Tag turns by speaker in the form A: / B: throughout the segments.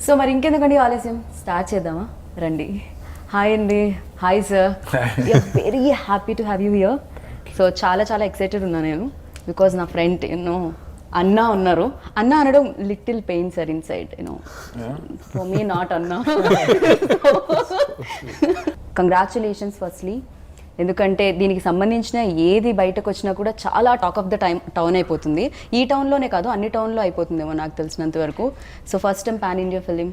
A: So మరి ఇంకెందుకండి ఆలస్యం, start చేద్దామా? రండి. హాయ్ అండి. Hi sir, very happy to have you here. So చాలా చాలా ఎక్సైటెడ్ ఉన్నా నేను, బికాజ్ నా ఫ్రెండ్ యూనో అన్నా ఉన్నారు. అన్న అనడం little pain sir inside, you know for me not అన్నా. కంగ్రాచులేషన్స్ ఫస్ట్లీ, ఎందుకంటే దీనికి సంబంధించిన ఏది బయటకు వచ్చినా కూడా చాలా టాక్ ఆఫ్ ద టౌన్ అయిపోతుంది. ఈ టౌన్లోనే కాదు, అన్ని టౌన్లో అయిపోతుందేమో నాకు తెలిసినంత వరకు. So first time pan India film,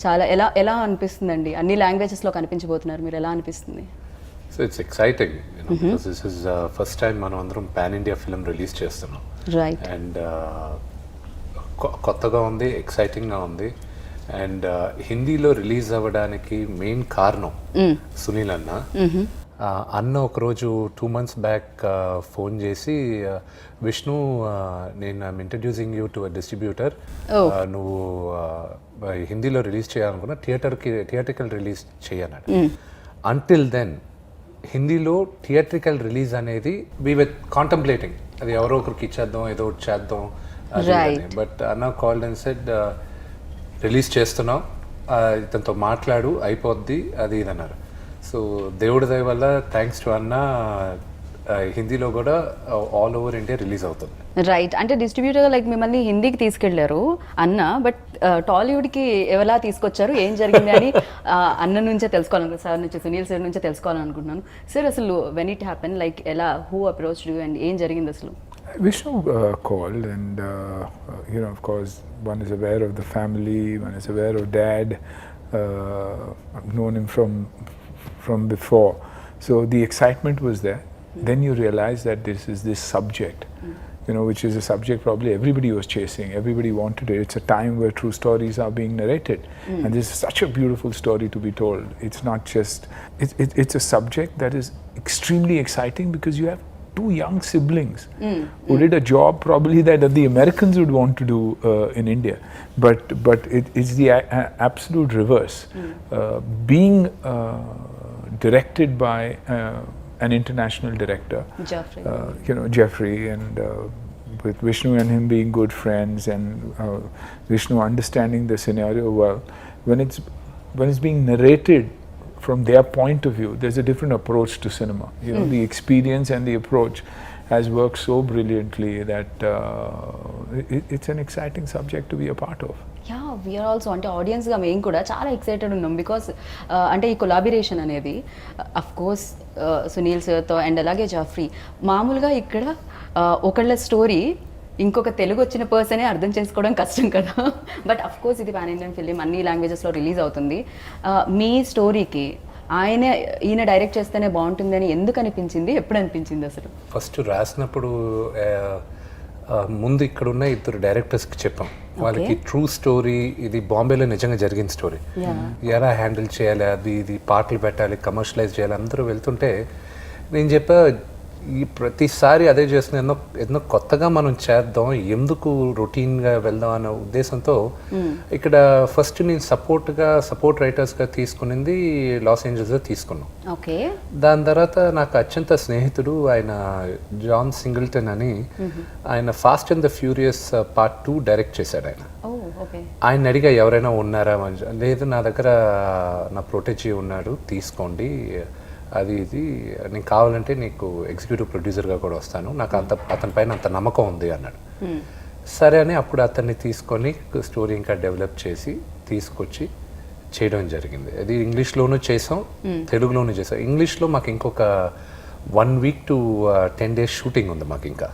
A: చాలా ఎలా అనిపిస్తుందండి? అన్ని లాంగ్వేజెస్లో కనిపించబోతున్నారు మీరు, ఎలా అనిపిస్తుంది?
B: So it's exciting, because this is first time మనం అందరం పాన్ ఇండియా ఫిలిం రిలీజ్ చేస్తున్నాం.
A: రైట్.
B: అండ్ కొత్తగా ఉంది, ఎక్సైటింగ్గా ఉంది. అండ్ హిందీలో రిలీజ్ అవ్వడానికి మెయిన్ కారణం సునీల్ అన్న ఒకరోజు 2 months బ్యాక్ ఫోన్ చేసి, విష్ణు నేను I'm introducing you to a distributor, నువ్వు హిందీలో రిలీజ్ చేయాలనుకున్నా థియేట్రికల్ రిలీజ్ చేయన్నాడు. అంటిల్ దెన్ హిందీలో థియేట్రికల్ రిలీజ్ అనేది వీ విత్ కాంటంప్లేటింగ్, అది ఎవరో ఒకరికి ఇచ్చేద్దాం, ఏదో ఒకటి చేద్దాం. బట్ అన్న కాల్డ్ అండ్ సెడ్ రిలీజ్ చేస్తున్నాం, ఇతనితో మాట్లాడు అయిపోద్ది అది ఇది అన్నారు. సో దేవుడి దయ వల్ల థ్యాంక్స్ టు అన్న హిందీలో కూడా ఆల్ ఓవర్ ఇండియా రిలీజ్ అవుతుంది.
A: రైట్. అంటే డిస్ట్రిబ్యూటర్ లైక్ మిమ్మల్ని హిందీకి తీసుకెళ్లారు అన్న, బట్ టాలీవుడ్కి ఎవలా తీసుకొచ్చారు, ఏం జరిగింది అని అన్న నుంచే తెలుసుకోవాలనుకుంటున్నాను, సార్ నుంచి, సునీల్ సార్ నుంచే తెలుసుకోవాలనుకుంటున్నాను. సార్ అసలు వెన్ ఇట్ హ్యాపెన్, లైక్ ఎలా, హూ అప్రోచ్డ్ యూ అండ్ ఏం జరిగింది అసలు?
C: Vishnu called and of course one is aware of the family, one is aware of Dad. I've known him from before, so the excitement was there. Then you realize that this subject, which is a subject probably everybody was chasing, everybody wanted it. It's a time where true stories are being narrated, and this is such a beautiful story to be told. It's not just it's a subject that is extremely exciting because you have 2 young siblings who did a job probably that the Americans would want to do in India, but it's the absolute reverse. Being directed by an international director, Jeffrey, and with Vishnu and him being good friends, and Vishnu understanding the scenario well, when it's being narrated from their point of view, there's a different approach to cinema. The experience and the approach has worked so brilliantly that it's an exciting subject to be a part of.
A: Yeah, we're also, అంటే ఆడియన్స్గా మేము కూడా చాలా excited ఉన్నాం, because అంటే ఈ collaboration అనేది of course Sunil సార్తో అండ్ అలాగే జాఫ్రీ. మామూలుగా ఇక్కడ ఒకళ్ళ స్టోరీ ఇంకొక తెలుగు వచ్చిన పర్సనే అర్థం చేసుకోవడం కష్టం కదా, బట్ అఫ్ కోర్స్ ఇది పాన్ ఇండియన్ ఫిలిం, అన్ని లాంగ్వేజెస్లో రిలీజ్ అవుతుంది. మీ స్టోరీకి ఈయన డైరెక్ట్ చేస్తేనే బాగుంటుంది అని ఎందుకు అనిపించింది, ఎప్పుడు అనిపించింది అసలు?
B: ఫస్ట్ రాసినప్పుడు ముందు ఇక్కడున్న 2 డైరెక్టర్స్కి చెప్పాం, వాళ్ళకి ట్రూ స్టోరీ, ఇది బాంబేలో నిజంగా జరిగిన స్టోరీ, ఎలా హ్యాండిల్ చేయాలి, ఇది పాటలు పెట్టాలి, కమర్షియలైజ్ చేయాలి, అందరూ వెళ్తుంటే నేను చెప్పా, ఈ ప్రతిసారి అదే చేస్తున్నా, ఎన్నో కొత్తగా మనం చేద్దాం, ఎందుకు రొటీన్గా వెళ్దాం అనే ఉద్దేశంతో ఇక్కడ ఫస్ట్ నేను సపోర్ట్ రైటర్స్గా తీసుకునింది లాస్ ఏంజల్స్లో తీసుకున్నాం.
A: ఓకే. దాని
B: తర్వాత నాకు అత్యంత స్నేహితుడు ఆయన జాన్ సింగిల్టన్ అని, ఆయన fast and the furious part 2 direct చేశాడు. ఆయన అడిగా ఎవరైనా ఉన్నారా, లేదు నా దగ్గర నా ప్రొటెజీ ఉన్నాడు, తీసుకోండి, అది ఇది నేను కావాలంటే నీకు ఎగ్జిక్యూటివ్ ప్రొడ్యూసర్గా కూడా వస్తాను, నాకు అతని పైన అంత నమ్మకం ఉంది అన్నాడు. సరే అని అప్పుడు అతన్ని తీసుకొని స్టోరీ ఇంకా డెవలప్ చేసి తీసుకొచ్చి చేయడం జరిగింది. అది ఇంగ్లీష్లోనూ చేసాం, తెలుగులోనూ చేసాం. ఇంగ్లీష్లో మాకు ఇంకొక 1 week to 10 days షూటింగ్ ఉంది మాకు. ఇంకా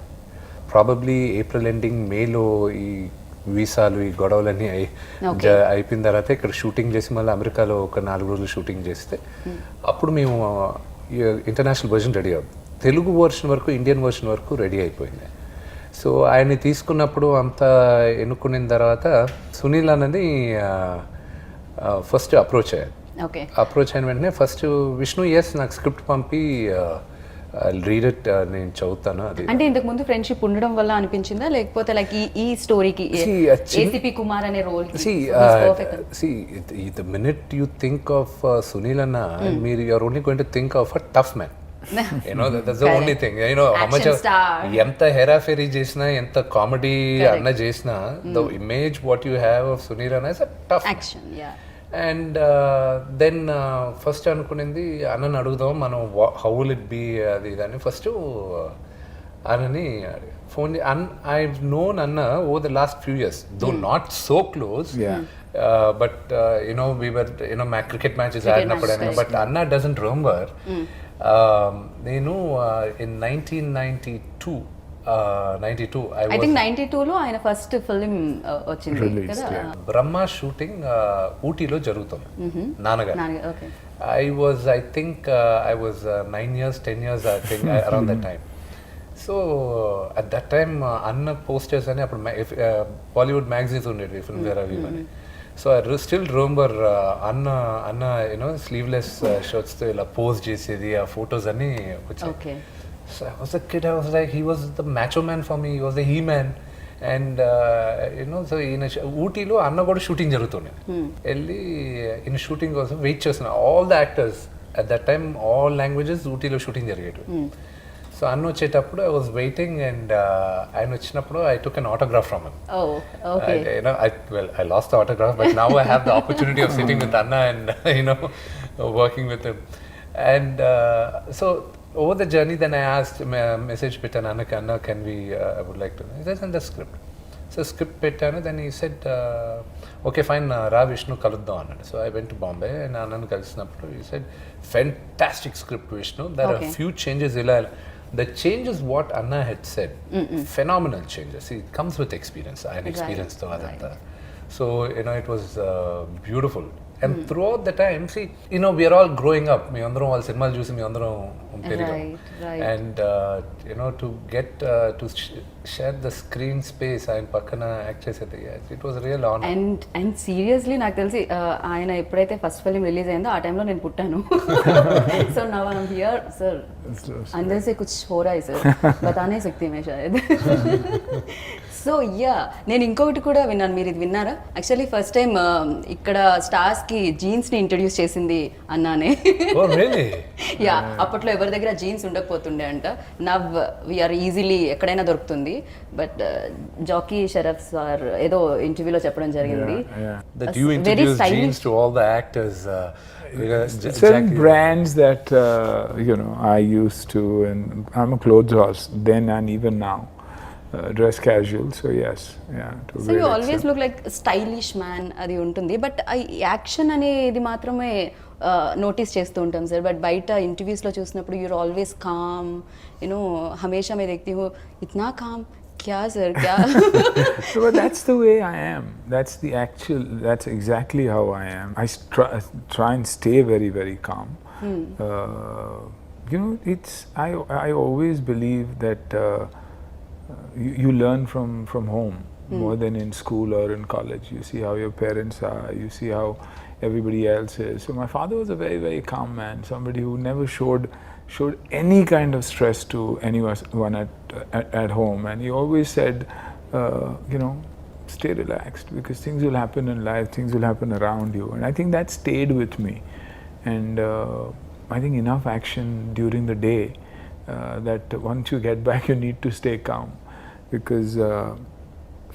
B: ప్రాబబ్లీ ఏప్రిల్ ఎండింగ్, మేలో ఈ వీసాలు ఈ గొడవలన్నీ అయిపోయిన తర్వాత ఇక్కడ షూటింగ్ చేసి మళ్ళీ అమెరికాలో ఒక 4 రోజులు షూటింగ్ చేస్తే అప్పుడు మేము ఇంటర్నేషనల్ వర్షన్ రెడీ అవుతుంది. తెలుగు వర్షన్ వరకు, ఇండియన్ వర్షన్ వరకు రెడీ అయిపోయింది. సో ఆయన్ని తీసుకున్నప్పుడు అంతా ఎన్నుకున్న తర్వాత సునీల్ అన్నది ఫస్ట్ అప్రోచ్ అయ్యారు. అప్రోచ్ అయిన వెంటనే ఫస్ట్ విష్ణు నాకు స్క్రిప్ట్ పంపి రీడ్ ఇట్, నేను చదువుతాను. అది
A: అంటే ఇంతకు ముందు ఫ్రెండ్షిప్ ఉండడం వల్ల అనిపించిందా, లేకపోతే లైక్ ఈ స్టోరీకి ఏసీపీ కుమార్ అనే role?
B: the minute you think of Sunil Anna, you're only going to think of a tough man. that's the only thing. How much
A: Action star.
B: ఎంత హెరాఫెరీ చేసినా ఎంత కామెడీ అన్న చేసినా the image what you have of Sunil Anna is a tough
A: action yeah
B: and then first అనుకునేది అన్నని అడుగుదాం మనం how will it be అది ఇదని ఫస్ట్ అన్నని ఫోన్ ఐ నోన్ అన్న over the last few years though not so close but we were cricket matches ఆడినప్పుడు but అన్న డజంట్ రిమెంబర్ నేను ఇన్ 1992
A: ఐ థింక్ 92లో ఆయన ఫస్ట్ ఫిల్మ్ వచ్చింది కదా
B: బ్రహ్మ షూటింగ్ ఊటీలో జరుగుతుంది నాన్నగారు
A: okay
B: I think I was 9 years 10 years I think around that time. So at that time Anna posters అని అప్పుడు Bollywood magazines ఉండేవి film Vera Vimani. So I still remember Anna sleeveless shirts తో ఇలా pose చేసేది ఆ photos అన్ని వచ్చాయి.
A: Okay
B: So I was a kid, I was like, he was the macho man for me, he was the he-man. And so in Ootylo Anna got shooting jarutunde. Elli in shooting also wait chestunna. All the actors at that time, all languages Ootylo shooting jarigedu. So Anna వచ్చేటప్పుడు I was waiting and ఆయన వచ్చినప్పుడు I took an autograph from him.
A: Oh, okay.
B: I lost the autograph, but now I have the opportunity of sitting with Anna and working with him. And so over the journey, then I asked, message Pitan Anna, can we, I would like to, he says in the script. So script Pitan, then he said, okay fine, Ra Vishnu Kaludda Anna. So I went to Bombay and Anna Kalsnapur, he said, fantastic script Vishnu, there are a few changes. The changes what Anna had said, phenomenal changes. See, it comes with experience, I had experience to Adanta. So, it was beautiful. And throughout the time, see, we are all growing up. Me andro all cinema juice me andro
A: right.
B: And to get to share the screen space and pakkana act chesedi, it was a real honor.
A: And seriously నాకు తెలిసి ఆయన ఎప్పుడైతే first film release అయిందో ఆ టైంలో నేను పుట్టాను. So now I am here sir अंदर से कुछ हो रहा है सर बता नहीं सकती मैं शायद. సో యా నేను ఇంకొకటి కూడా విన్నాను, మీరు ఇది విన్నారా? యాక్చువల్లీ ఫస్ట్ టైం ఇక్కడ స్టార్స్కి జీన్స్ని ఇంట్రడ్యూస్ చేసింది అన్నానే. యా అప్పట్లో ఎవరి దగ్గర జీన్స్ ఉండకపోతుండే అంట. నవ్ వీఆర్ ఈజీలీ ఎక్కడైనా దొరుకుతుంది. బట్ జాకీ షరఫ్ సార్ ఏదో ఇంటర్వ్యూలో చెప్పడం జరిగింది,
B: that you introduced jeans to all the actors.
C: Certain brands that I used to, and I'm a clothes horse then and even now. Dress casual, so yes, yeah.
A: So you always look like a stylish man, అది ఉంటుంది. But action అనేది మాత్రమే notice చేస్తూ ఉంటాం sir. But బయట ఇంటర్వ్యూస్లో చూసినప్పుడు your always com, హమేషా मैं देखती हूँ इतना काम क्या सर क्या.
C: But that's the way I am. That's exactly how I am. I try and stay very very calm. I always believe that you learn from home more than in school or in college. You see how your parents are, you see how everybody else is. So my father was a very very calm man, somebody who never showed any kind of stress to anyone at home, and he always said stay relaxed, because things will happen in life, things will happen around you. And I think that stayed with me. And I think enough action during the day that once you get back you need to stay calm, because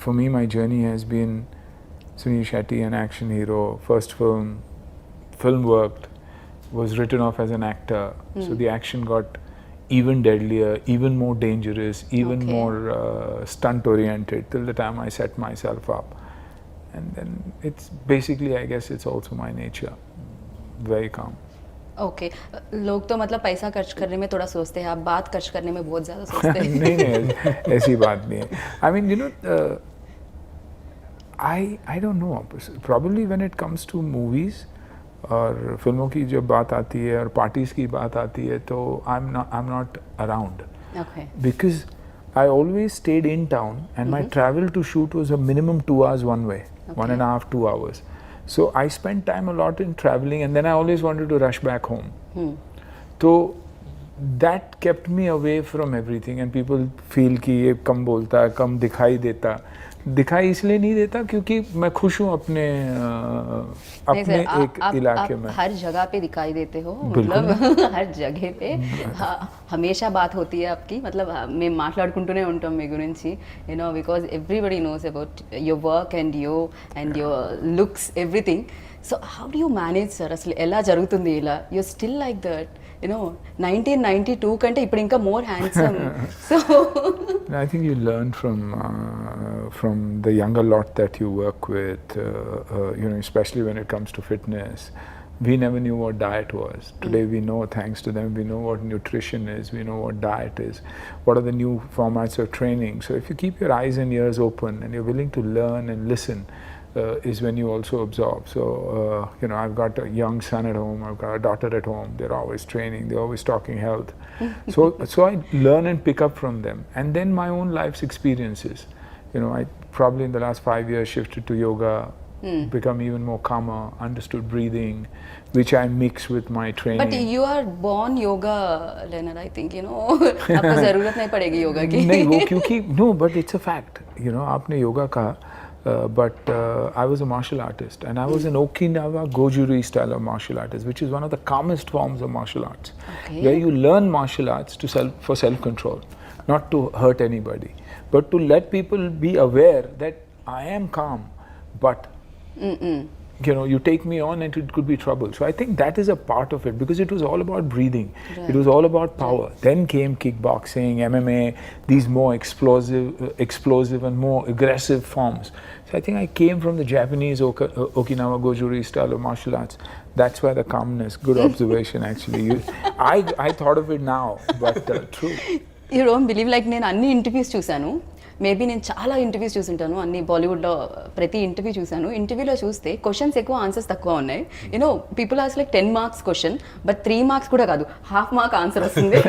C: for me my journey has been Sunil Shetty, an action hero, first film worked, was written off as an actor, so the action got even deadlier, even more dangerous, even more stunt oriented, till the time I set myself up. And then it's basically, I guess it's also my nature, very calm.
A: Okay लोग तो मतलब पैसा खर्च करने में थोड़ा सोचते हैं, आप बात खर्च करने में बहुत ज़्यादा सोचते हैं.
C: नहीं ऐसी बात नहीं है. I mean I don't know, probably when it comes to movies और फिल्मों की जब बात आती है और पार्टीज की बात आती है, तो I'm not around.
A: Okay.
C: Because I always stayed in town, and my travel to shoot was a minimum 2 hours one way, 1.5 2 hours. So I spent time a lot in traveling, and then I always wanted to rush back home. So that kept me away from everything, and people feel कि ये कम बोलता, कम दिखाई देता. दिखाई इसलिए नहीं देता क्योंकि मैं खुश हूँ अपने एक इलाके में.
A: हर जगह पे दिखाई देते हो, मतलब हर जगह पे हमेशा बात होती है आपकी, मतलब మేము మాట్లాడుకుంటూనే ఉంటాం మీ గురించి, you know, because everybody knows about your work and your looks, everything. So how do you manage, sir? అసలు ఎలా జరుగుతుంది ఇలా? You're still like that, you know, 1992 కంటే ఇప్పుడు ఇంకా more handsome. So
C: I think you learn from the younger lot that you work with, you know, especially when it comes to fitness. We never knew what diet was. Today we know, thanks to them, we know what nutrition is, we know what diet is, what are the new formats of training. So if you keep your eyes and ears open and you're willing to learn and listen, is when you also absorb. So, you know, I've got a young son at home, I've got a daughter at home, they're always training, they're always talking health. So I learn and pick up from them. And then my own life's experiences. You know, I probably in the last 5 years shifted to yoga, become even more calmer, understood breathing, which I mix with my training.
A: But you are born yoga learner, I think, you know. आपको ज़रूरत नहीं पड़ेगी योगा की.
C: नहीं वो क्योंकि no, but it's a fact. You know, आपने योगा कहा, but I was a martial artist and I was an Okinawa Gojuri style of martial artist, which is one of the calmest forms of martial arts, where you learn martial arts for self-control, not to hurt anybody, but to let people be aware that I am calm, but you know, you take me on and it could be trouble. So I think that is a part of it, because it was all about breathing. Right. It was all about power. Right. Then came kickboxing, MMA, these more explosive and more aggressive forms. So I think I came from the Japanese Okinawa Gojuri style of martial arts. That's why the calmness. Good observation, actually. I thought of it now, but true.
A: You don't believe, like నేను అన్ని interviews చూశాను, maybe నేను చాలా interviews చూసుంటాను, అన్ని బాలీవుడ్లో ప్రతి interview చూశాను. ఇంటర్వ్యూలో చూస్తే క్వశ్చన్స్ ఎక్కువ, ఆన్సర్స్ తక్కువ ఉన్నాయి. You know people ask like 10 marks question, but 3 marks కూడా కాదు, ½ మార్క్ ఆన్సర్ వస్తుంది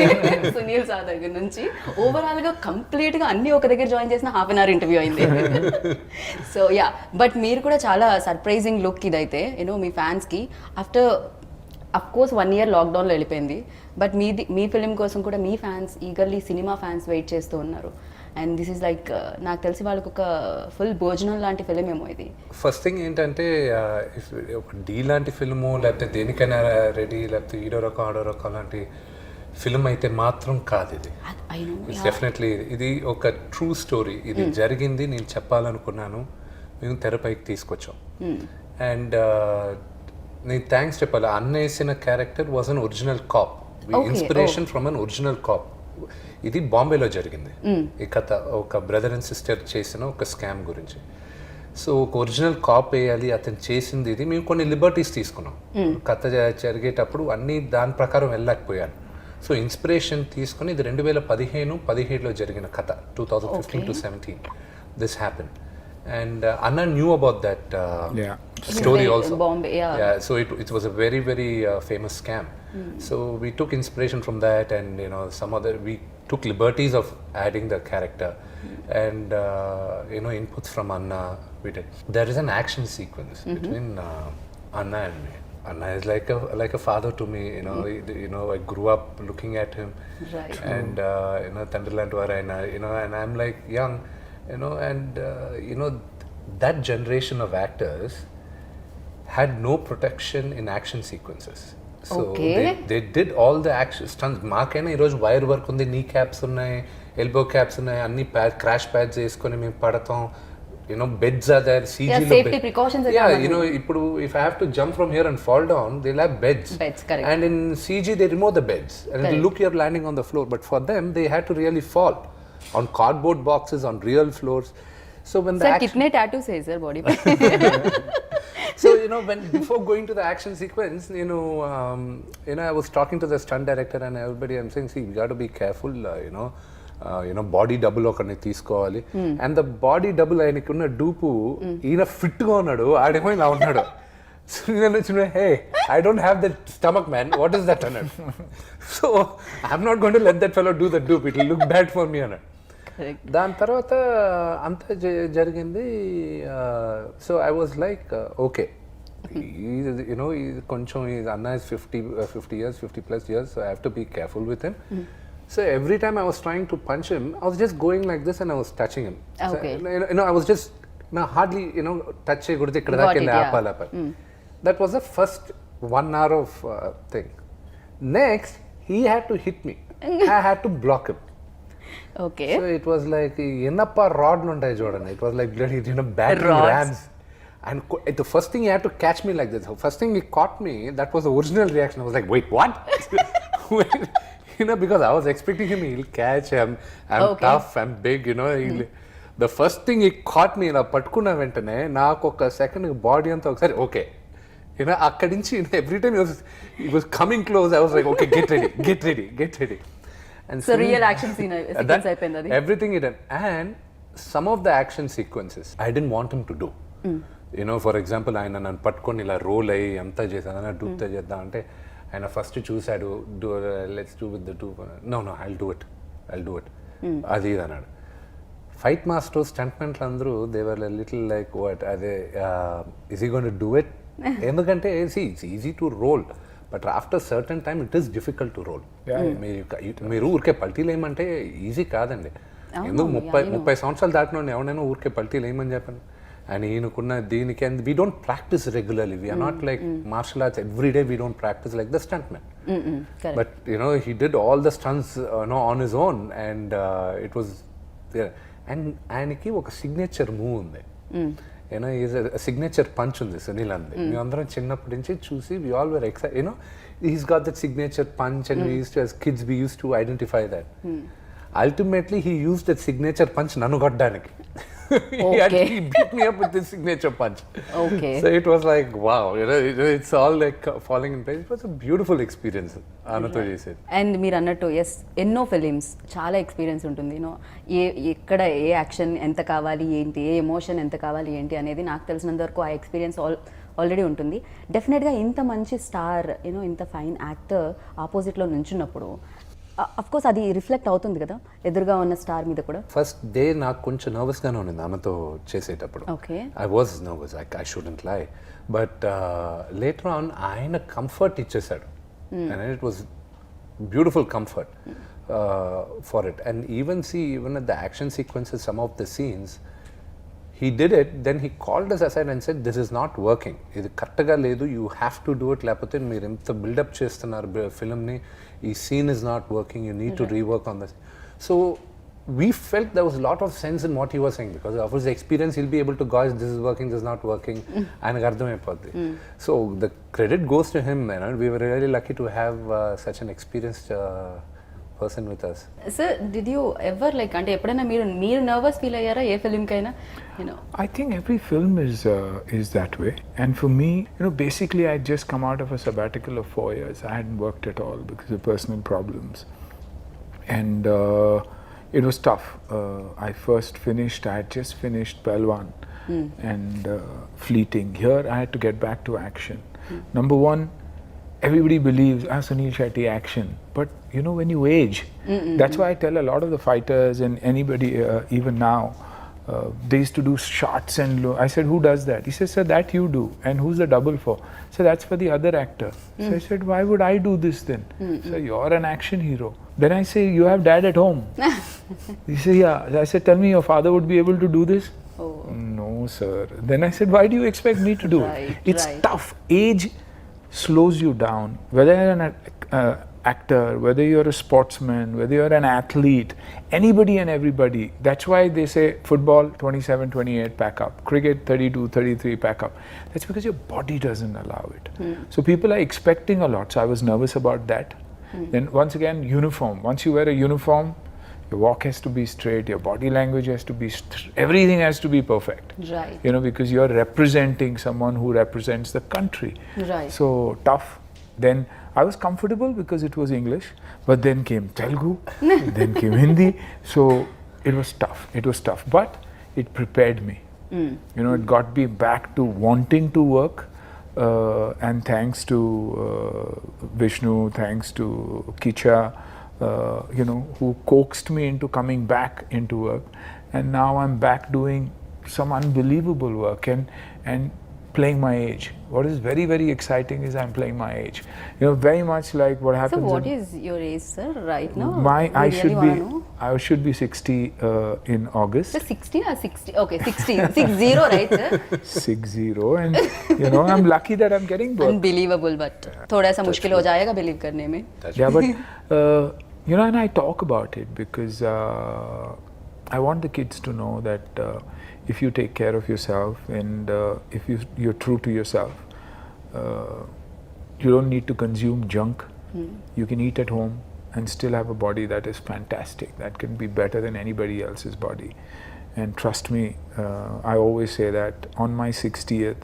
A: సునీల్ సార్ దగ్గర నుంచి. ఓవరాల్గా కంప్లీట్గా అన్ని ఒక దగ్గర జాయిన్ చేసిన ½ అన్ అవర్ ఇంటర్వ్యూ అయింది. సో యా, బట్ మీరు కూడా చాలా సర్ప్రైజింగ్ లుక్ ఇదైతే, యూనో మీ ఫ్యాన్స్కి. ఆఫ్టర్ అఫ్ కోర్స్ 1 ఇయర్ లాక్డౌన్లో వెళ్ళిపోయింది, బట్ మీ ఫిలిం కోసం కూడా మీ fans eagerly, cinema fans wait చేస్తూ ఉన్నారు. అండ్ దిస్ ఈజ్ లైక్, నాకు తెలిసి వాళ్ళకి ఒక ఫుల్ భోజనం లాంటి ఫిలిం ఏమో ఇది.
B: ఫస్ట్ థింగ్ ఏంటంటే, ఒక డీ లాంటి ఫిల్ము, లేకపోతే దేనికైనా రెడీ, లేకపోతే ఈడో రకం ఆడో రకం లాంటి ఫిలిం అయితే మాత్రం కాదు ఇది. డెఫినెట్లీ ఇది ఒక ట్రూ స్టోరీ. ఇది జరిగింది, నేను చెప్పాలనుకున్నాను, మేము తెరపైకి తీసుకొచ్చాం. అండ్ నేను థ్యాంక్స్ చెప్పాలి, అన్న వేసిన character was an original cop, inspiration from an original cop. ఇది బాంబేలో జరిగింది ఈ కథ, ఒక బ్రదర్ అండ్ సిస్టర్ చేసిన ఒక స్కామ్ గురించి. సో ఒక ఒరిజినల్ కాప్ వేయాలి, అతను చేసింది ఇది. మేము కొన్ని లిబర్టీస్ తీసుకున్నాం కథ జరిగేటప్పుడు, అన్నీ దాని ప్రకారం వెళ్ళలేకపోయాను. సో ఇన్స్పిరేషన్ తీసుకుని, ఇది 2015-17లో జరిగిన కథ, 2015-17 this happen. And Anna knew about that story also.
A: Bombay,
B: yeah. So it was a very, very famous scam. So we took inspiration from that, and you know, we took liberties of adding the character, and you know, inputs from Anna we did. There is an action sequence between Anna and me. Anna is like a father to me. You know, I grew up looking at him,
A: right.
B: And you know, Thunderland Varayana, you know, and I'm like young. You know, and you know, that generation of actors had no protection in action sequences. So they did all the action stunts. Maakaina ee roju wire work undi, knee caps unnai, elbow caps unnai, anni crash pads cheskoni మేము పడతాం. You know, beds are there, CG
A: lo safety precautions.
B: Yeah, you know, ippudu if I have to jump from here and fall down, they'll have beds,
A: correct.
B: And in CG they remove the beds, and it'll look you're landing on the floor, but for them they had to really fall on cardboard boxes, on real floors. So when the
A: kitne tattoos hai sir body pe?
B: So you know, before going to the action sequence, you know, I was talking to the stunt director and everybody. I'm saying, see, we got to be careful, you know, body double okarni తీసుకోవాలి. And the body double ఆయనకున్న dupe, ఈయన fit గా ఉన్నాడు, ఆడేమో ఇలా ఉన్నాడు. So hey, I don't have that stomach, man. What is that? So I'm not going to let that fellow do the dupe. It will look bad for me. దాని తర్వాత అంతా జరిగింది. So I was like okay, you know, కొంచెం అన్న is 50 years, 50+ years, so I have to be careful with him. So every time I was trying to punch him, I was just going like this and I was touching him.
A: Okay.
B: So, I was just hardly touch cheyakudadu ikkada
A: Got
B: daake
A: it,
B: aapala. That was the first 1 hour of thing. Next, he had to hit me. I had to block him.
A: Okay.
B: So it was like enappa rod nuntai jodandi. It was like bloody battering
A: Rods.
B: rams. And the first thing he had to catch me like this. The first thing he caught me, that was the original reaction. I was like, wait, what? Because I was expecting him, he'll catch him. I'm
A: Okay.
B: tough, I'm big, The first thing he caught me, ఇలా పట్టుకున్న వెంటనే నాకు ఒక second body అంతా ఒకసారి okay అక్కడి నుంచి every time he was coming close. I was like, okay, get ready. And
A: So real action sequence అయిపోయింది అది.
B: Everything he done. And some of the action sequences, I didn't want him to do. For example, ఆయన నన్ను పట్టుకొని ఇలా role అయ్యి అంతా చేశాను డూప్తా చేద్దాం అంటే ఆయన ఫస్ట్ చూశాడు let's do with the two no I'll do it అది ఇది అన్నాడు. ఫైట్ మాస్టర్ స్టంట్మెంట్లు అందరూ దేవర్ లిటిల్ లైక్ వాట్ అదే is he going to do it ఎందుకంటే it's easy to roll but after certain time it is difficult to roll. మీరు ఊరికే పల్టీలు ఏమంటే ఈజీ కాదండి. ఎందుకు 30 సంవత్సరాలు దాటిన ఎవరైనా ఊరికే పల్టీలు ఏమని చెప్పండి. And ఈయనకున్న దీనికి and we don't practice regularly. We are not like martial arts every day. We don't practice like the stuntman. But he did all the stunts on his own and it was there. And ఆయనకి ఒక signature move ఉంది. Is signature punch ఉంది సునీల్ అంది. మేమందరం చిన్నప్పటి నుంచి చూసి we all were excited. He's got that signature punch and we used to, as kids, we used to identify that. Ultimately, he used that signature punch nanu కొట్టడానికి. He beat me up with this signature punch.
A: Okay.
B: So it was like, wow, it's all like falling in place. It was a beautiful experience. Anatho said.
A: And మీరు అన్నట్టు yes ఎన్నో films చాలా experience ఉంటుంది. ఎక్కడ ఏ action ఎంత కావాలి ఏంటి, ఏ emotion ఎంత కావాలి ఏంటి అనేది నాకు తెలిసినంత వరకు ఆ ఎక్స్పీరియన్స్ ఆల్రెడీ ఉంటుంది. డెఫినెట్గా ఇంత మంచి స్టార్ ఇంత ఫైన్ యాక్టర్ ఆపోజిట్లో నుంచున్నప్పుడు అఫ్ కోర్స్ అది రిఫ్లెక్ట్ అవుతుంది కదా ఎదురుగా ఉన్న స్టార్ మీద కూడా.
B: ఫస్ట్ డే నాకు కొంచెం నర్వస్గానే ఉంది ఆమెతో చేసేటప్పుడు.
A: Okay.
B: I was nervous, I shouldn't లై. బట్ లేటర్ ఆన్ ఆయన కంఫర్ట్ ఇచ్చేసాడు. And it was beautiful comfort for it. And even at the action sequences, some of the scenes he did it, then he called us aside and said, this is not working, ఇది కరెక్ట్గా లేదు, you have to do it, లేకపోతే మీరు ఎంత buildup చేస్తున్నారు ఫిల్మ్ని, ఈ scene is not working, you need to rework on this. So we felt there was a lot of sense in what he was saying because of his experience he'll be able to gauge this is working, this is not working, ఆయనకు అర్థమైపోద్ది. So the credit goes to him, and we were really lucky to have such an experienced person with us.
A: Sir, did you ever అంటే ఎప్పుడైనా మీరు nervous feel అయ్యారా ఏ ఫిల్మ్కైనా?
C: I think every film is that way. And for me, basically I had just come out of a sabbatical of 4 years. I hadn't worked at all because of personal problems. And it was tough. I had just finished Pelwan and Fleeting. Here I had to get back to action. Number one, everybody believes Sunil Shetty action, but when you age, that's why I tell a lot of the fighters and anybody even now, they used to do shots and I said, who does that? He says, sir, that you do. And who's the double for? So that's for the other actor. So I said, why would I do this then? So you're an action hero. Then I say, you have dad at home. He said, yeah. I said, tell me your father would be able to do this?
A: Oh.
C: No, sir. Then I said, why do you expect me to do it? It's tough. Age slows you down. Whether you're an actor, whether you're a sportsman, whether you're an athlete, anybody and everybody. That's why they say football 27, 28 pack up, cricket 32, 33 pack up. That's because your body doesn't allow it. So people are expecting a lot. So I was nervous about that. Then once again, uniform. Once you wear a uniform, your walk has to be straight, your body language has to be everything has to be perfect.
A: Right.
C: Because you're representing someone who represents the country.
A: Right.
C: So tough. Then I was comfortable because it was English, but then came Telugu, then came Hindi. So it was tough, but it prepared me. It got me back to wanting to work, and thanks to Vishnu, thanks to Kicha, who coaxed me into coming back into work, and now I'm back doing some unbelievable work, and playing my age. What is very, very exciting is I'm playing my age. Very much like what
A: So
C: happens.
A: what is your age, sir, right now?
C: I
A: We
C: should
A: really
C: be
A: wanna know.
C: I should be 60 in August.
A: Sir, 16 or 60? Okay, 16. 60, right, sir?
C: 60, and I'm lucky that I'm getting birth.
A: Unbelievable, but थोड़ा सा मुश्किल हो जाएगा believe करने में.
C: Yeah, but and I talk about it because I want the kids to know that if you take care of yourself and if you're true to yourself, you don't need to consume junk. You can eat at home and still have a body that is fantastic, that can be better than anybody else's body. And trust me, I always say that on my 60th,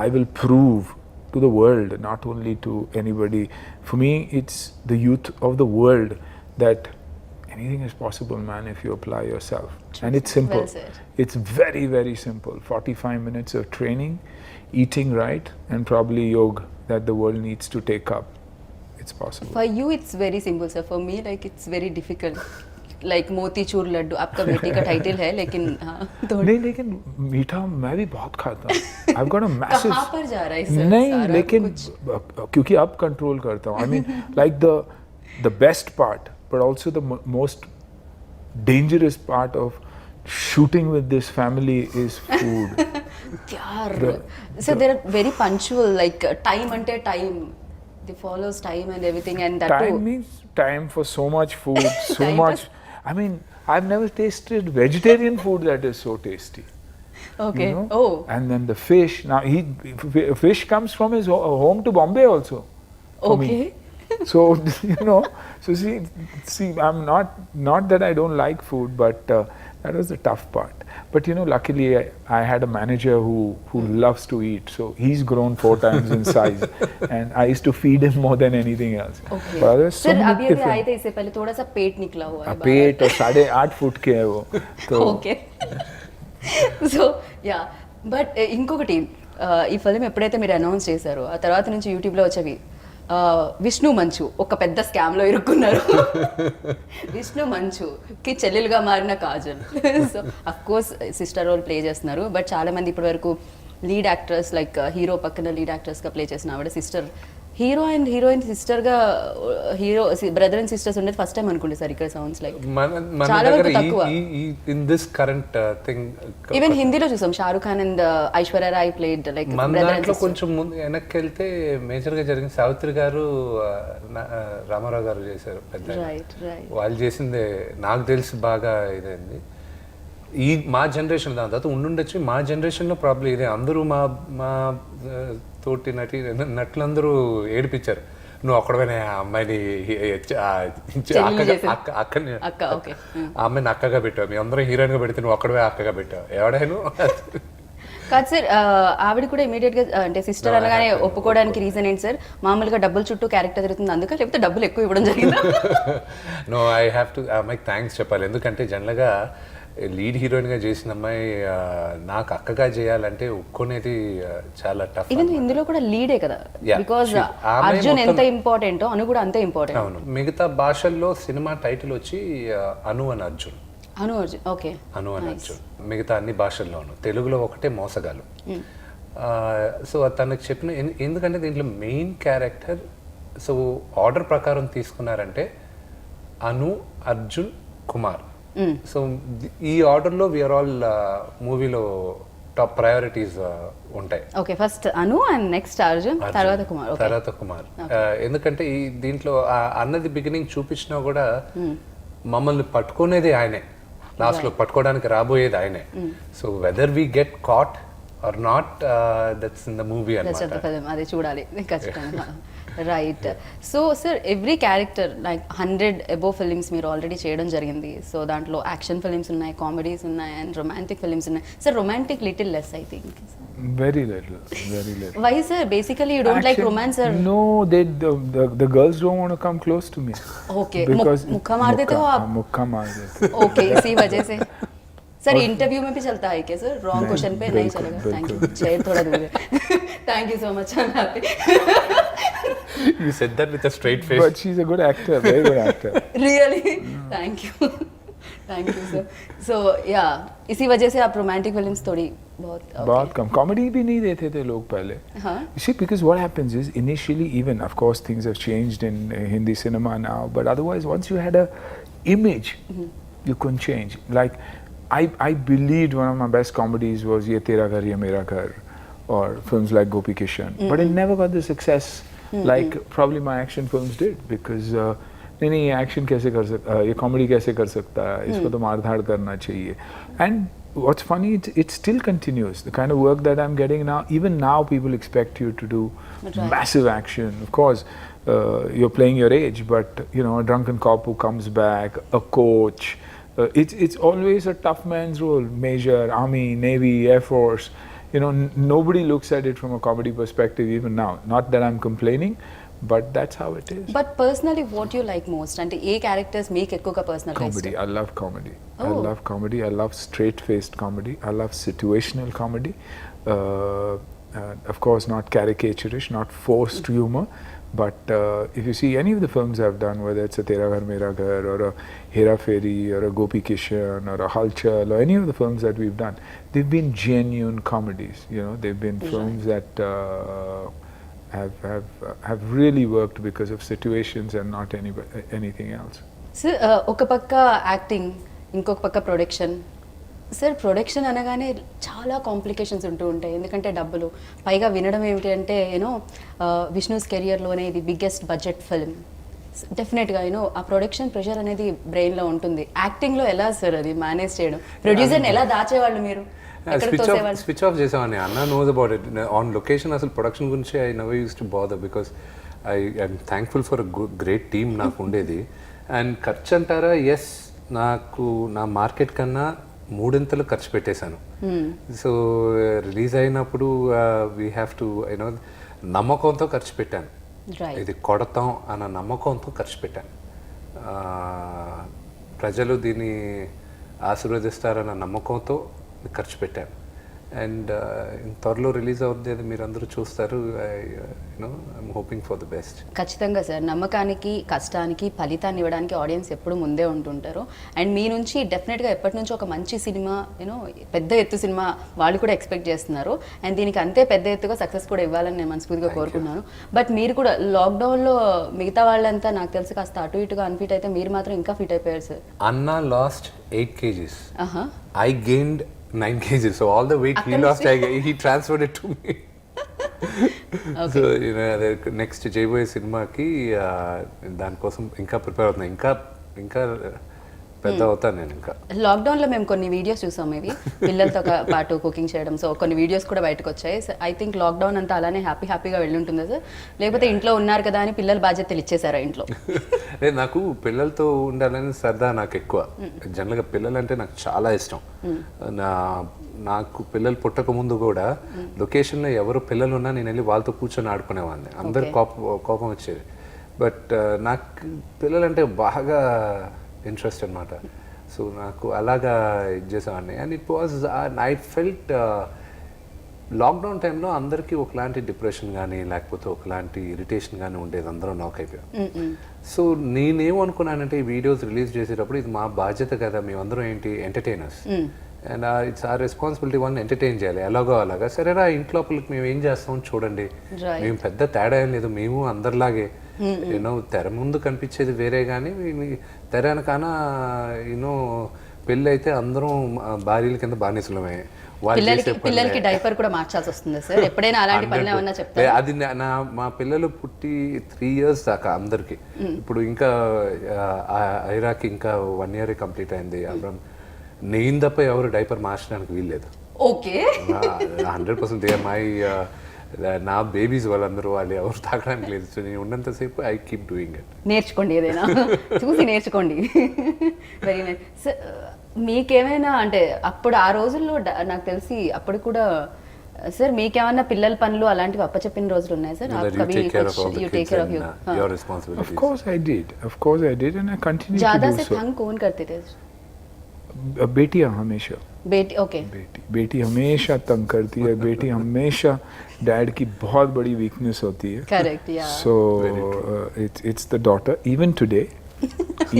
C: I will prove to the world, not only to anybody. For me, it's the youth of the world that anything is possible, man, if you apply yourself. And it's simple.
A: Well said.
C: It's very, very simple. 45 minutes of training, eating right, and probably yoga that the world needs to take up. It's possible.
A: For you, it's very simple, sir. For me, like it's very difficult. Like motichoor Laddu आपका बेटी का title है, लेकिन
C: नहीं, लेकिन मीठा मैं भी बहुत खाता हूँ. I've got a massive.
A: कहाँ पर जा रहा है सर?
C: नहीं, लेकिन क्योंकि अब कंट्रोल करता हूँ. I mean, like the best part, but also the most dangerous part of shooting with this family is food.
A: यार, so they're very punctual, like time ante time. They follows time and everything, and that
C: Time
A: too.
C: means time for so much food, so
A: Time
C: much. I mean, I've never tasted vegetarian food that is so tasty.
A: Okay.
C: You know?
A: Oh.
C: And then the fish. Now fish comes from his home to Bombay also. for me.
A: Okay.
C: So so see, I'm not that I don't like food, but that was the tough part. But luckily I had a manager who loves to eat, so he's grown 4 times in size, and I used to feed him more than anything else.
A: Okay.
C: But there's so
A: sir
C: many
A: अभी
C: different.
A: आए थे इससे पहले थोड़ा सा पेट निकला हुआ है.
C: पेट और 8.5 फुट के है वो. तो
A: ఓకే. సో యా, బట్ ఇంకొకటి, ఈ ఫిల్మ్ ఎప్పుడైతే మీరు అనౌన్స్ చేశారో ఆ తర్వాత నుంచి యూట్యూబ్లో వచ్చేవి విష్ణు మంచు ఒక పెద్ద స్కామ్లో ఇరుక్కున్నారు. విష్ణు మంచుకి చెల్లెలుగా మారిన Kajal. So of course sister role play చేస్తున్నారు, బట్ చాలా మంది ఇప్పటి వరకు లీడ్ యాక్టర్స్ లైక్ హీరో పక్కన లీడ్ యాక్టర్స్గా ప్లే చేసిన ఆవిడ సిస్టర్, హీరో అండ్ హీరోయిన్ సిస్టర్గా, హీరో బ్రదర్ అండ్ సిస్టర్స్ ఉండేది ఫస్ట్ టైం అనుకుంటే సార్. ఇక్కడ సౌండ్స్ లైక్ చాలా వరకు తక్కువ.
B: In this current thing
A: even హిందీలో చూసాం Shah Rukh Khan and Aishwarya Rai played like
B: మన
A: బ్రదర్ అండ్
B: దాంట్లో కొంచెం ముందు వెనక్కి వెళ్తే మేజర్ గా జరిగింది సావిత్రి గారు, రామారావు గారు చేశారు పెద్ద.
A: Right right.
B: వాళ్ళు చేసింది నాకు తెలిసి బాగా ఇదైంది. మా జనరేషన్ దాని తర్వాత ఉండుండొచ్చు. మా జనరేషన్లో ప్రాబ్లం ఇదే. అందరూ మా తోటి నటులందరూ ఏడిపించారు, నువ్వు ఒక్కడమే ఆ అమ్మాయిని ఆ అమ్మాయిని అక్కగా పెట్టావు, మీ అందరూ హీరోయిన్గా పెడితే నువ్వు ఒక్కడమే అక్కగా పెట్టావు, ఎవడైనా
A: కాదు సార్. ఆవిడ కూడా ఇమీడియట్ గా అంటే సిస్టర్ అనగానే ఒప్పుకోవడానికి రీజన్ ఏంటి సార్? మామూలుగా డబ్బులు చుట్టూ క్యారెక్టర్ తిరుగుతుంది అందుక, లేకపోతే డబ్బులు ఎక్కువ ఇవ్వడం జరిగిందా?
B: నో, ఐ హ్యావ్ టు అమ్మాయికి థ్యాంక్స్ చెప్పాలి. ఎందుకంటే జనరల్గా లీడ్ హీరోయిన్గా చేసిన అమ్మాయి నాకు అక్కగా చేయాలంటే ఒప్పుకునేది చాలా టఫ్.
A: ఈవెన్ ఇందులో కూడా లీడే కదా, బికాజ్ అర్జున్ ఎంత ఇంపార్టెంటో అను కూడా అంతే ఇంపార్టెంట్.
B: అవును, మిగతా భాషల్లో సినిమా టైటిల్ వచ్చి అను అని అర్జున్.
A: అను అర్జున్. ఓకే.
B: అను అని అర్జున్. మిగతా అన్ని భాషల్లోనూ. తెలుగులో ఒకటే మోసగాలు. సో తనకు చెప్పిన, ఎందుకంటే దీంట్లో మెయిన్ క్యారెక్టర్, సో ఆర్డర్ ప్రకారం తీసుకున్నారంటే అను, అర్జున్, కుమార్. సో ఈ ఆర్డర్లో వీఆర్ ఆల్ మూవీలో టాప్ ప్రయారిటీస్ ఉంటాయి.
A: Okay, first Anu and next Arjun, తర్వాత కుమార్.
B: తర్వాత కుమార్. ఎందుకంటే ఈ దీంట్లో అన్నది బిగినింగ్ చూపించినా కూడా మమ్మల్ని పట్టుకునేది ఆయనే, లాస్ట్లో పట్టుకోవడానికి రాబోయేది ఆయనే. So whether we get caught or not, that's in the movie అన్నమాట.
A: అది చూడాలి ఖచ్చితంగా. Right. So sir every character like 100 above films మీరు ఆల్రెడీ చేయడం జరిగింది. సో దాంట్లో యాక్షన్ ఫిలిమ్స్ ఉన్నాయి, కామెడీస్ ఉన్నాయి, అండ్ రొమాంటిక్ ఫిలిమ్స్ ఉన్నాయి. Sir romantic little less I think.
C: Very little. Why
A: sir? Basically you don't like romance or?
C: No, the girls don't want to come close to me.
A: Okay. मुक्का मार देते हो आप?
C: मुक्का मार देते.
A: Okay, इसी वजह से. सर इंटरव्यू में भी चलता है क्या सर? रॉन्ग क्वेश्चन पे नहीं चलेगा. Thank you. चेयर थोड़ा दूर है. Thank you so much. I'm happy.
B: You said that with a straight face.
C: But she's a good actor, very good actor.
A: Really? Thank you. Thank you sir. So yeah, इसी वजह से आप romantic films थोड़ी
C: बहुत कम comedy भी नहीं देते थे लोग पहले. You see, because what happens is initially, even of course things have changed in Hindi cinema now, but otherwise once you had a image, you couldn't change. Like I believed one of my best comedies was Ye Tera Ghar Ye Mera Ghar, or films like Gopi Kishan, but it never got the success like probably my action films did, because नहीं action कैसे कर सकता, ये comedy कैसे कर सकता है, इसको तो मार धाड़ करना चाहिए. And what's funny, it still continues. The kind of work that I'm getting now, even now people expect you to do massive action. Of course, you're playing your age, but you know, a drunken cop who comes back, a coach, it's always a tough man's role. Major, Army, Navy, Air Force. You know, nobody looks at it from a comedy perspective even now. Not that I'm complaining, but that's how it is.
A: But personally, what you like most? And A characters make ఎక్కువగా personal
C: comedy. I love comedy. I love comedy. I love straight-faced comedy. I love situational comedy. Of course, not caricaturish, not forced humor. But if you see any of the films I've done, whether it's a Tera Ghar Mera Ghar, or a Hera Fairy, or a Gopi Kishan, or a Halchal, or any of the films that we've done, they've been genuine comedies. You know, they've been films that have really worked because of situations and not anything else.
A: Sir ఒక పక్క acting, ఇంకొక పక్క production. Sir production అనగానే చాలా complications ఉంటూ ఉంటాయి, ఎందుకంటే డబ్బులు, పైగా వినడం ఏమిటి అంటే యూనో విష్ణుస్ కెరియర్లోనే ఇది బిగ్గెస్ట్ బడ్జెట్ ఫిల్మ్. డెఫినెట్గా యూనో ఆ ప్రొడక్షన్ ప్రెషర్ అనేది బ్రెయిన్లో ఉంటుంది. యాక్టింగ్లో ఎలా సార్ అది మేనేజ్ చేయడం? ప్రొడ్యూసర్ని ఎలా దాచేవాళ్ళు మీరు?
B: స్విచ్ ఆఫ్ చేసామని అన్న knows about it. On location అసలు ప్రొడక్షన్ గురించి I never use to bother, because I'm thankful for great team నాకు ఉండేది. అండ్ ఖర్చు అంటారా, ఎస్, నాకు నా మార్కెట్ కన్నా 3 ఇంతలు ఖర్చు పెట్టేశాను. సో రిలీజ్ అయినప్పుడు వీ హ్యావ్ టు యూనో నమ్మకంతో ఖర్చు పెట్టాను, ఇది కొడతాం అన్న నమ్మకంతో ఖర్చు పెట్టాను. ప్రజలు దీన్ని ఆశీర్వదిస్తారన్న నమ్మకంతో ఖర్చు పెట్టాను. అండ్ త్వరలో రిలీజ్ అవుతుంది, మీరు అందరూ చూస్తారు. You know I'm hoping for the best.
A: ఖచ్చితంగా సార్, నమ్మకానికి కష్టానికి ఫలితాన్ని ఇవ్వడానికి ఆడియన్స్ ఎప్పుడు ముందే ఉంటుంటారు. అండ్ మీ నుంచి డెఫినెట్గా ఎప్పటి నుంచో ఒక మంచి సినిమా, యూనో పెద్ద ఎత్తు సినిమా వాళ్ళు కూడా ఎక్స్పెక్ట్ చేస్తున్నారు. అండ్ దీనికి అంతే పెద్ద ఎత్తుగా సక్సెస్ కూడా ఇవ్వాలని నేను మనస్ఫూర్తిగా కోరుకున్నాను. బట్ మీరు కూడా లాక్డౌన్లో మిగతా వాళ్ళంతా నాకు తెలిసి కాస్త అటు ఇటుగా అన్ఫిట్ అయితే, మీరు మాత్రం ఇంకా ఫిట్ అయిపోయారు సార్.
B: అన్నా last 8 kgs. I gained 9 kgs. So all the weight he lost, he transferred it to me. Okay. So you know, next చేయబోయే సినిమాకి దానికోసం ఇంకా ప్రిపేర్ అవుతున్నా. ఇంకా పెద్ద అవుతాను నేను. ఇంకా
A: లాక్డౌన్లో మేము కొన్ని వీడియోస్ చూసాం, ఇవి పిల్లలతో పాటు కుకింగ్ చేయడం. సో కొన్ని వీడియోస్ కూడా బయటకు వచ్చాయి. ఐ థింక్ లాక్డౌన్ అంతా అలానే హ్యాపీగా వెళ్ళి ఉంటుందా సార్? లేకపోతే ఇంట్లో ఉన్నారు కదా అని పిల్లల బాధ్యతలు ఇచ్చేసారా ఇంట్లో?
B: లేదు, నాకు పిల్లలతో ఉండాలని సరదా నాకు ఎక్కువ. జనరల్గా పిల్లలు అంటే నాకు చాలా ఇష్టం. నాకు పిల్లలు పుట్టక ముందు కూడా లొకేషన్లో ఎవరు పిల్లలు ఉన్నా నేను వెళ్ళి వాళ్ళతో కూర్చొని ఆడుకునేవాడిని. అందరు కోపం వచ్చేది. బట్ నాకు పిల్లలంటే బాగా ఇంట్రెస్ట్ అనమాట. సో నాకు అలాగా ఇది చేసేవాడిని. And it was I felt lockdown టైంలో అందరికీ ఒకలాంటి డిప్రెషన్ కానీ లేకపోతే ఒకలాంటి ఇరిటేషన్ కానీ ఉండేది, అందరూ నాక్ అయిపోయాం. సో నేనేమనుకున్నానంటే ఈ వీడియోస్ రిలీజ్ చేసేటప్పుడు ఇది మా బాధ్యత కదా, మేమందరం ఏంటి entertainers, and it's our responsibility, one entertain చేయాలి ఎలాగో అలాగా. సరేరా ఇంట్లోపలికి మేము ఏం చేస్తాం చూడండి, మేము పెద్ద తేడా ఏం లేదు, మేము అందరిలాగే. యూనో తెర ముందు కనిపించేది వేరే, కానీ తెర వెనకాన యూనో పెళ్ళి అయితే అందరం భార్యల కింద బానిసలమే.
A: పిల్లలకి డైపర్ కూడా మార్చాల్సి వస్తుంది సార్ ఎప్పుడైనా? అలాంటి పనులు ఏమన్నా చెప్తారా?
B: అది మా పిల్లలు పుట్టి 3 years దాకా అందరికి. ఇప్పుడు ఇంకా ఐరాకి ఇంకా 1 year కంప్లీట్ అయింది. అప్పుడు నేను తప్ప ఎవరు డైపర్ మార్చడానికి వీల్లేదు.
A: ఓకే,
B: 100% నా బేబీస్ వాళ్ళందరూ వాళ్ళు ఎవరు తాగడానికి లేదు. సో నేను ఉన్నంతసేపు ఐ కీప్ డూయింగ్ ఇట్.
A: నేర్చుకోండి, ఏదైనా చూసి నేర్చుకోండి. Very nice sir. మీకేమైనా అంటే అప్పుడు ఆ రోజుల్లో నాకు తెలిసి అప్పుడు కూడా సార్ మీకేమన్నా పిల్లల పనులు అలాంటివి అప్పచెప్పిన రోజులు ఉన్నాయి sir?
B: You take care of your responsibilities.
C: Of course I did and I continue to do so.
A: ज़्यादा से तंग कौन करते थे?
C: बेटियां हमेशा.
A: बेटी, ओके.
C: बेटी हमेशा तंग करती है. बेटी हमेशा डैड की बहुत बड़ी वीकनेस होती है.
A: करेक्ट, या.
C: So it's the daughter. Even today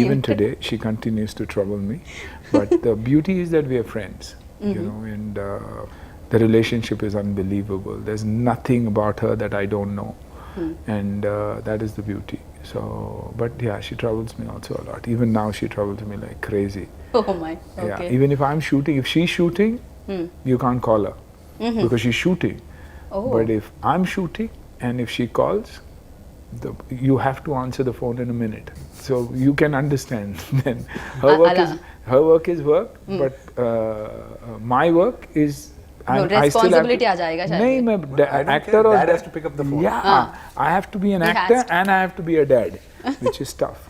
C: Even today, she continues to trouble me. But the beauty is that we are friends, you know, and the relationship is unbelievable. There's nothing about her that I don't know, and that is the beauty. So, but yeah, she troubles me also a lot. Even now, she troubles me like crazy.
A: Oh my. Okay.
C: Yeah, even if I'm shooting, if she's shooting, you can't call her because she's shooting.
A: Oh.
C: But if I'm shooting and if she calls, you have to answer the phone in a minute. So you can understand. Then her work is work, but my work is.
A: No, responsibility आ जाएगा शायद.
C: नहीं, मैं actor or
B: dad has to pick up the phone.
C: Yeah, I have to be an actor and I have to be a dad, which is tough.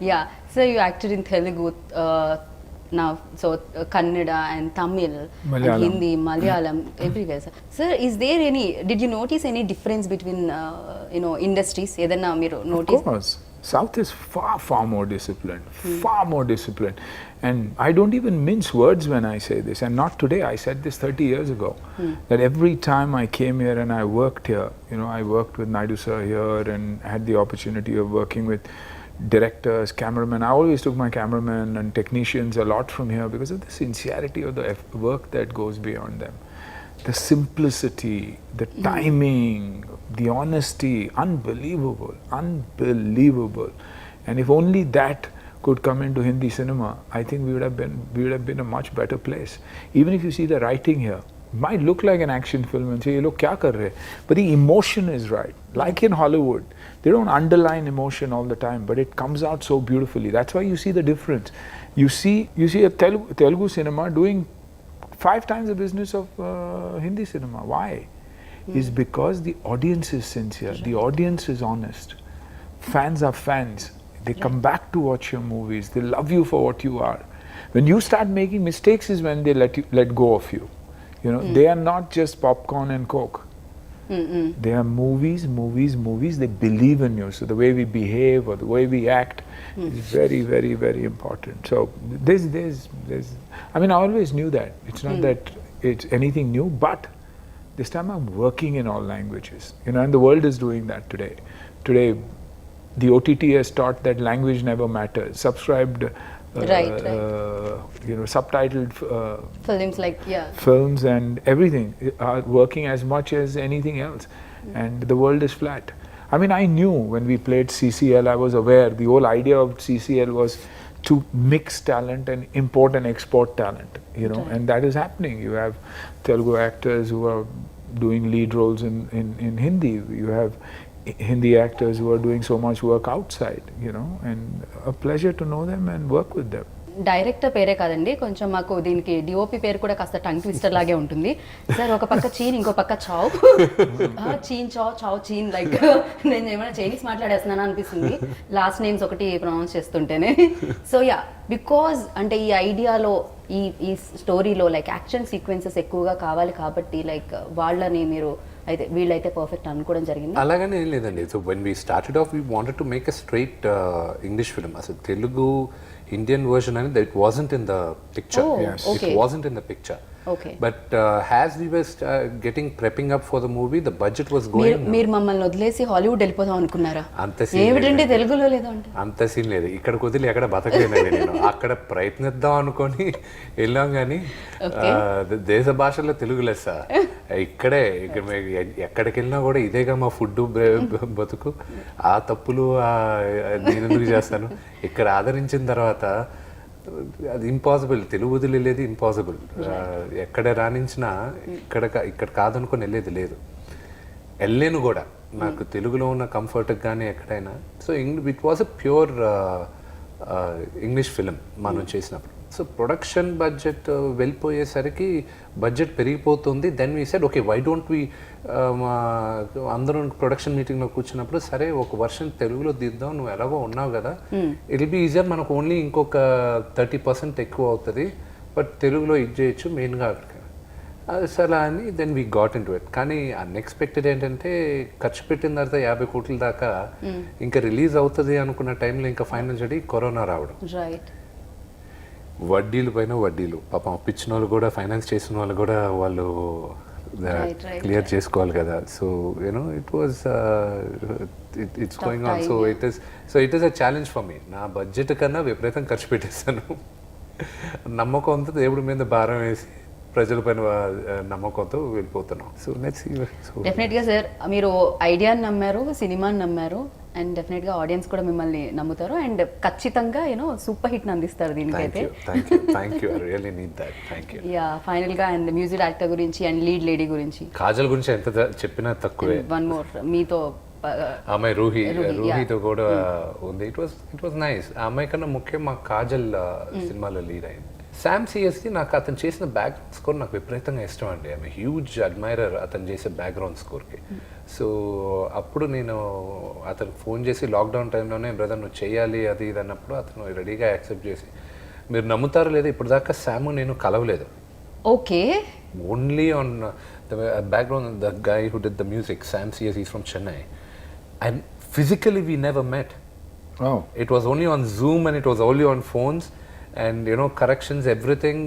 A: Yeah, so you acted in Telugu now, so Kannada and Tamil,
C: Malayalam.
A: and Hindi, Malayalam, everywhere. Sir, is there any? Did you notice any difference between industries? ఏదన్నా మీరు notice?
C: Of course, South is far more disciplined, far more disciplined, and I don't even mince words when I say this. And not today. I said this 30 years ago. That every time I came here and I worked here, you know, I worked with Naidu sir here and had the opportunity of working with directors, cameramen. I always took my cameramen and technicians a lot from here because of the sincerity of the work that goes beyond them. The simplicity, the timing, the honesty, unbelievable, unbelievable. And if only that could come into Hindi cinema, I think we would have been a much better place. Even if you see the writing here, it might look like an action film and say, "Ye log kya kar rahe?" But the emotion is right. Like in Hollywood, they don't underline emotion all the time, but it comes out so beautifully. That's why you see the difference. You see a Telugu cinema doing 5 times the business of Hindi cinema. Why? Is because the audience is sincere, the audience is honest. Fans are fans. They come back to watch your movies. They love you for what you are. When you start making mistakes is when they let go of you. You know, they are not just popcorn and Coke. They are movies. They believe in you. So the way we behave or the way we act is very, very, very important. So there's I mean, I always knew that. It's not that it's anything new, but this time I'm working in all languages. You know, and the world is doing that today. Today, the OTT has taught that language never matters. Subscribed,
A: Right.
C: You know, subtitled
A: Films like,
C: films and everything are working as much as anything else. And the world is flat. I mean, I knew when we played CCL, I was aware the whole idea of CCL was to mix talent and import and export talent, you know, and that is happening. You have Telugu actors who are doing lead roles in Hindi. You have Hindi actors who are doing so much work outside, you know, and a pleasure to know them and work with them.
A: Director పేరే కాదండి, కొంచెం మాకు దీనికి DOP పేరు కూడా కాస్త tongue twister లాగే ఉంటుంది. సార్ ఒక పక్క చీన్, ఇంకో పక్క చావ్. చీన్ చావ్ చీన్, లైక్ నేను ఏమైనా చైనీస్ మాట్లాడేస్తున్నాను అనిపిస్తుంది లాస్ట్ నేమ్స్ ఒకటి ప్రొనౌన్స్ చేస్తుంటేనే. సో యా, బికాజ్ అంటే ఈ ఐడియాలో ఈ స్టోరీలో లైక్ యాక్షన్ సీక్వెన్సెస్ ఎక్కువగా కావాలి కాబట్టి లైక్ వాళ్ళని మీరు అయితే వీళ్ళైతే పర్ఫెక్ట్ అనుకోవడం జరిగింది.
B: అలాగనే ఏం లేదండి. So when we started off we wanted to make a straight English film. అసలు Telugu Indian version and it wasn't in the picture.
A: Okay.
B: It wasn't in the picture.
A: Okay.
B: But as we were prepping up for the movie, the budget was going.
A: మీరు మమ్మల్ని వదిలేసి Hollywood వెళ్ళిపోదాం అనుకున్నారా?
B: అంత scene
A: ఏమిటండి తెలుగులో లేదు అంటే?
B: అంత సీన్ లేదు. ఇక్కడ వదిలి ఎక్కడ బతకలేనండి నేను. అక్కడ ప్రయత్నిద్దాం అనుకొని వెళ్ళాం కానీ దేశ భాషలో తెలుగు లెస్స. ఇక్కడే ఎక్కడికి వెళ్ళినా కూడా ఇదేగా మా ఫుడ్ బతుకు. ఆ తప్పులు నేను ఎందుకు చేస్తాను? ఇక్కడ ఆదరించిన తర్వాత అది ఇంపాసిబుల్. తెలుగు వదిలేదు, ఇంపాసిబుల్. ఎక్కడ రాణించినా ఇక్కడ కాదనుకొని వెళ్ళేది లేదు. వెళ్ళలేను కూడా. నాకు తెలుగులో ఉన్న కంఫర్ట్ కానీ ఎక్కడైనా. So it was a pure English film మనం చేసినప్పుడు. సో ప్రొడక్షన్ బడ్జెట్ వెళ్ళిపోయేసరికి బడ్జెట్ పెరిగిపోతుంది. Then we said okay, why don't we అందరూ ప్రొడక్షన్ మీటింగ్లో కూర్చున్నప్పుడు సరే ఒక వర్షన్ తెలుగులో దిద్దాం, నువ్వు ఎలాగో ఉన్నావు కదా, ఇట్ విల్ బీ ఈజియర్, మనకు ఓన్లీ ఇంకొక 30% ఎక్కువ అవుతుంది, బట్ తెలుగులో ఇది చేయొచ్చు మెయిన్గా అక్కడికి. అది సరే అని then we got into it. కానీ అన్ఎక్స్పెక్టెడ్ ఏంటంటే ఖర్చు పెట్టిన తర్వాత 50 కోట్ల దాకా ఇంకా రిలీజ్ అవుతుంది అనుకున్న టైంలో ఇంకా ఫైనల్ చెడి కరోనా రావడం. వడ్డీలు పైన వడ్డీలు. పాపం అప్పించిన వాళ్ళు కూడా, ఫైనాన్స్ చేసిన వాళ్ళు కూడా వాళ్ళు
A: Right, right,
B: క్లియర్
A: right.
B: చేసుకోవాలి కదా. So you know it was it's
A: Tough
B: going on.
A: time,
B: so
A: yeah.
B: It is a challenge for me. నా బడ్జెట్ కన్నా విపరీతం ఖర్చు పెట్టేస్తాను. నమ్మకంతో దేవుడి మీద భారం వేసి ప్రజల పైన నమ్మకంతో వెళ్ళిపోతున్నాం. So let's see.
A: డెఫినెట్గా సార్, మీరు ఐడియాని నమ్మారు, సినిమాని నమ్మారు, అండ్ డెఫినెట్గా ఆడియన్స్ కూడా మిమ్మల్ని నమ్ముతారు, అండ్ ఖచ్చితంగా సూపర్ హిట్ని అందిస్తారు దీనికైతే.
B: Thank you. I really need that. Thank you.
A: Yeah, ఫైనల్గా అండ్ మ్యూజిక్ డైరెక్టర్ గురించి అండ్ లీడ్ లేడీ గురించి,
B: కాజల్ గురించి ఎంత చెప్పినా తక్కువే.
A: వన్ మోర్ మీతో
B: అమ్మాయి రూహితో కూడా ఉంది. It was nice. ఆ అమ్మాయి కన్నా ముఖ్యం మా కాజల్ సినిమాలో లీడ్ అయింది. శామ్ సిఎస్కి నాకు అతను చేసిన బ్యాక్గ్రౌండ్ స్కోర్ నాకు విపరీతంగా ఇష్టం అండి. ఐఎమ్ హ్యూజ్ అడ్మైరర్ అతను చేసే బ్యాక్గ్రౌండ్ స్కోర్కి. సో అప్పుడు నేను అతనికి ఫోన్ చేసి లాక్డౌన్ టైంలోనే బ్రదర్ నువ్వు చేయాలి అది ఇది అన్నప్పుడు అతను రెడీగా యాక్సెప్ట్ చేసి, మీరు నమ్ముతారో లేదో ఇప్పుడు దాకా శామ్ నేను కలవలేదు.
A: Okay.
B: Only on the background the guy who did the music, Sam CS, is from Chennai. And physically we never met.
C: Oh.
B: It was only on Zoom and it was only on phones, and corrections, everything.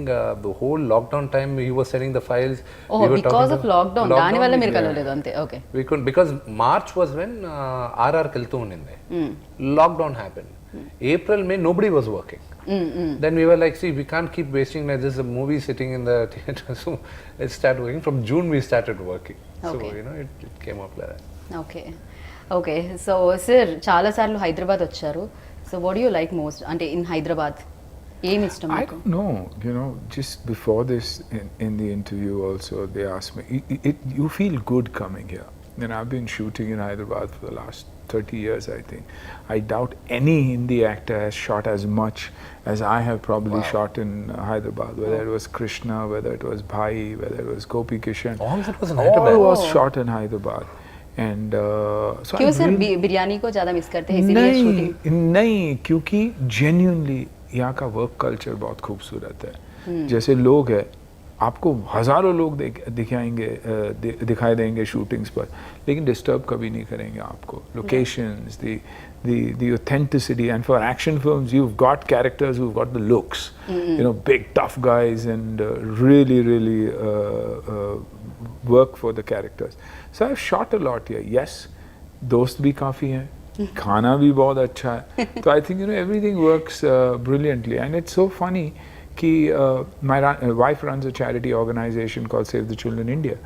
B: The whole lockdown time he was sending the files.
A: Oh, because of lockdown dani valla meer kalaledu ante. Okay.
B: We couldn't, because March was when RR keltu uninde. Lockdown happened. April, May nobody was working. Then we were like, see, we can't keep wasting like this, a movie sitting in the theater. So let's start working. From June we started working.
A: Okay.
B: So it came up like that.
A: Okay. So sir చాలాసార్లు హైదరాబాద్ వచ్చారు. So what do you like most, అంటే in Hyderabad ఏమి ఇష్టం?
C: I don't know. Just before this, in the interview also, they asked me, you feel good coming here. I've been shooting in Hyderabad for the last 30 years, I think. I doubt any Hindi actor has shot as much as I have probably shot in Hyderabad, whether it was Krishna, whether it was Bhai, whether it was Gopi Kishan.
B: All that was in Hyderabad.
C: All was shot in Hyderabad. And so
A: क्यों sir biryani को ज़्यादा miss करते हैं इसीलिए shooting?
C: नहीं, क्योंकि genuinely यहाँ का वर्क कल्चर बहुत खूबसूरत है. जैसे लोग हैं, आपको हजारों लोग दिखाई देंगे शूटिंग्स पर, लेकिन डिस्टर्ब कभी नहीं करेंगे आपको. Locations, the authenticity, and for action films you've got characters who've got the looks, big tough guys, and really work for the characters. So I've shot a lot here. Yes, दोस्त भी काफ़ी हैं, खाना भी बहुत अच्छा है. So I think everything works brilliantly, and it's so funny कि my wife runs a charity organization called Save the Children India,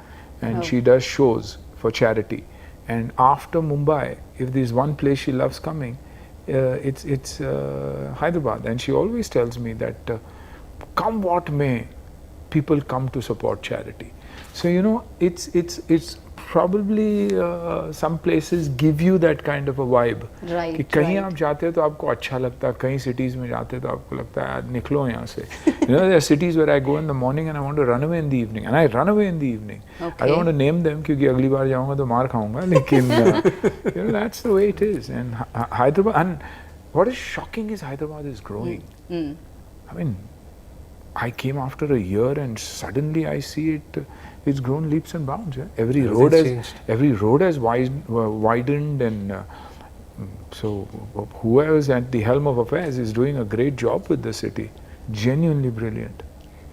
C: and she does shows for charity. And after Mumbai, if there's one place she loves coming, it's Hyderabad, and she always tells me that come what may, people come to support charity. So it's probably some places give you that kind of a vibe.
A: Right.
C: कि कहीं आप जाते हो तो आपको अच्छा लगता है, कहीं cities में जाते हो तो आपको लगता है यार निकलो यहाँ से. There are cities where I go in the morning and I want to run away in the evening, and I run away in the evening.
A: Okay.
C: I don't want to name them क्योंकि अगली बार जाऊँगा तो मार खाऊँगा, लेकिन that's the way it is. And Hyderabad, and what is shocking is Hyderabad is growing. I mean, I came after a year and suddenly I see it's grown leaps and bounds. Every road has widened, and so whoever's at the helm of affairs is doing a great job with the city. Genuinely brilliant.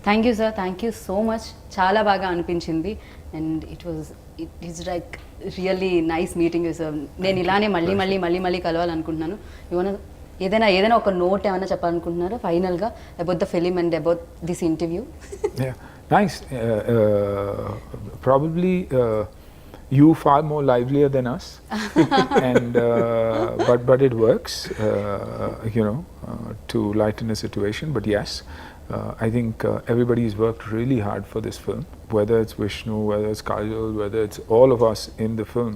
A: Thank you sir, thank you so much. చాలా బాగా అనిపించింది, and it is like really nice meeting you sir. నేను ఇలానే మళ్ళీ కలవాలనుకుంటున్నాను. ఏదైనా ఒక note ఏమైనా చెప్పాలనుకుంటున్నారా ఫైనల్గా about the film and about this interview?
C: Nice. Probably you far more livelier than us, and but it works, to lighten a situation. But yes, I think everybody's worked really hard for this film. Whether it's Vishnu, whether it's Kajal, whether it's all of us in the film,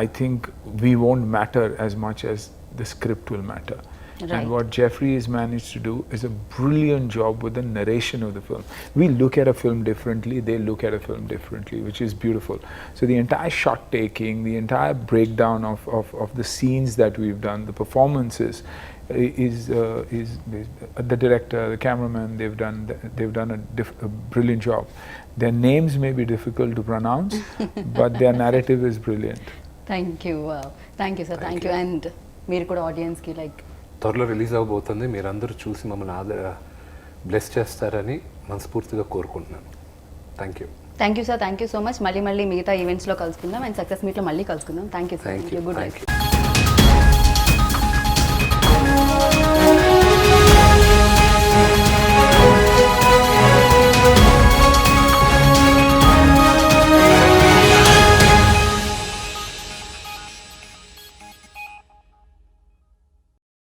C: I think we won't matter as much as the script will matter. Right. And what Jeffrey has managed to do is a brilliant job with the narration of the film. We look at a film differently, they look at a film differently, which is beautiful. So the entire shot taking, the entire breakdown of the scenes that we've done, the performances, is the director, the cameraman, they've done a brilliant job. Their names may be difficult to pronounce, but their narrative is brilliant.
A: Thank you sir, thank you. And మీరు కూడా ఆడియన్స్కి like
B: త్వరలో release అవ్వబోతుంది, మీరందరూ చూసి మమ్మల్ని bless చేస్తారని మనస్ఫూర్తిగా కోరుకుంటున్నాను. Thank you.
A: Thank you sir, thank you so much. మళ్ళీ మిగతా ఈవెంట్స్లో కలుసుకుందాం అండ్ సక్సెస్ మీట్లో మళ్ళీ కలుసుకుందాం. Thank you sir,
B: thank you
A: good
B: thank
A: night.
B: You